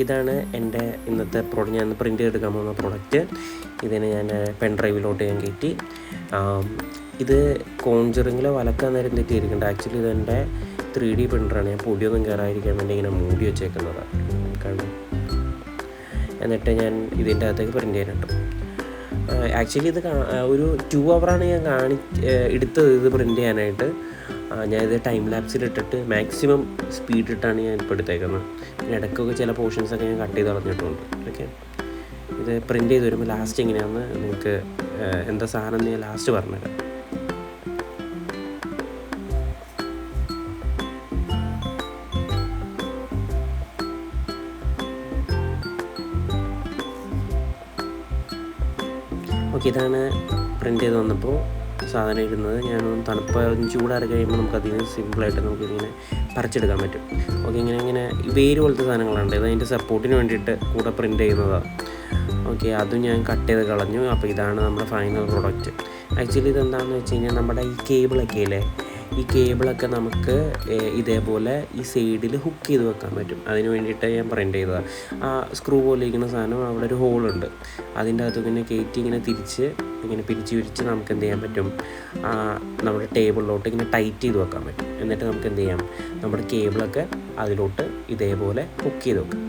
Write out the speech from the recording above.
ഇതാണ് എൻ്റെ ഇന്നത്തെ പ്രോഡക്റ്റ്. ഞാൻ പ്രിൻ്റ് ചെയ്തെടുക്കാൻ പോകുന്ന പ്രോഡക്റ്റ്. ഇതിനെ ഞാൻ പെൻ ഡ്രൈവിലോട്ട് ഞാൻ കയറ്റി. ഇത് കോൺജറിങ്ങിൽ വലക്കാൻ നേരം തെറ്റിയിരിക്കുന്നുണ്ട്. ആക്ച്വലി ഇതെൻ്റെ 3D പ്രിൻ്ററാണ്. ഞാൻ പൊടിയൊന്നും കയറാതിരിക്കാൻ വേണ്ടി ഇങ്ങനെ മൂടി വെച്ചേക്കുന്നത് കാരണം. എന്നിട്ട് ഞാൻ ഇതിൻ്റെ അകത്തേക്ക് പ്രിൻ്റ് ചെയ്യാനുണ്ട്. ആക്ച്വലി ഇത് ഒരു 2 hour ഞാൻ എടുത്തത് ഇത് പ്രിൻ്റ് ചെയ്യാനായിട്ട്. ഞാനിത് ടൈം ലാപ്സിലിട്ടിട്ട് മാക്സിമം സ്പീഡിട്ടാണ് ഞാൻ ഇപ്പോൾ എടുത്തേക്കുന്നത്. പിന്നെ ഇടയ്ക്കൊക്കെ ചില പോർഷൻസൊക്കെ ഞാൻ കട്ട് ചെയ്ത് കളഞ്ഞിട്ടുണ്ട്. ഓക്കെ, ഇത് പ്രിൻ്റ് ചെയ്ത് വരുമ്പോൾ ലാസ്റ്റ് എങ്ങനെയാണെന്ന് നിങ്ങൾക്ക് എന്താ സാധനം ഞാൻ ലാസ്റ്റ് പറഞ്ഞുതരാം. ഓക്കെ, ഇതാണ് പ്രിൻ്റ് ചെയ്ത് വന്നപ്പോൾ സാധനം ഇരുന്നത്. ഞാനൊന്ന് തണുപ്പ് ചൂടാറി കഴിയുമ്പോൾ നമുക്കതിന് സിമ്പിളായിട്ട് നമുക്കിങ്ങനെ പറിച്ചെടുക്കാൻ പറ്റും. ഓക്കെ, ഇങ്ങനെ വേര് പോലത്തെ സാധനങ്ങളുണ്ട്. ഇത് അതിൻ്റെ സപ്പോർട്ടിന് വേണ്ടിയിട്ട് കൂടെ പ്രിൻ്റ് ചെയ്യുന്നതാണ്. ഓക്കെ, അതും ഞാൻ കട്ട് ചെയ്ത് കളഞ്ഞു. അപ്പോൾ ഇതാണ് നമ്മുടെ ഫൈനൽ പ്രോഡക്റ്റ്. ആക്ച്വലി ഇതെന്താണെന്ന് വെച്ച് കഴിഞ്ഞാൽ നമ്മുടെ ഈ കേബിളൊക്കെ ഇല്ലേ, ഈ കേബിളൊക്കെ നമുക്ക് ഇതേപോലെ ഈ സൈഡിൽ ഹുക്ക് ചെയ്ത് വെക്കാൻ പറ്റും. അതിന് വേണ്ടിയിട്ട് ഞാൻ പ്രിൻ്റ് ചെയ്തതാണ്. ആ സ്ക്രൂ പോലെ ഇരിക്കുന്ന സാധനം അവിടെ ഒരു ഹോളുണ്ട്. അതിൻ്റെ അകത്ത് ഇങ്ങനെ കയറ്റി ഇങ്ങനെ പിരിച്ച് നമുക്ക് എന്ത് ചെയ്യാൻ പറ്റും, നമ്മുടെ ടേബിളിലോട്ട് ഇങ്ങനെ ടൈറ്റ് ചെയ്ത് വെക്കാൻ പറ്റും. എന്നിട്ട് നമുക്ക് എന്ത് ചെയ്യാം, നമ്മുടെ കേബിളൊക്കെ അതിലോട്ട് ഇതേപോലെ ഹുക്ക് ചെയ്ത് വെക്കാം.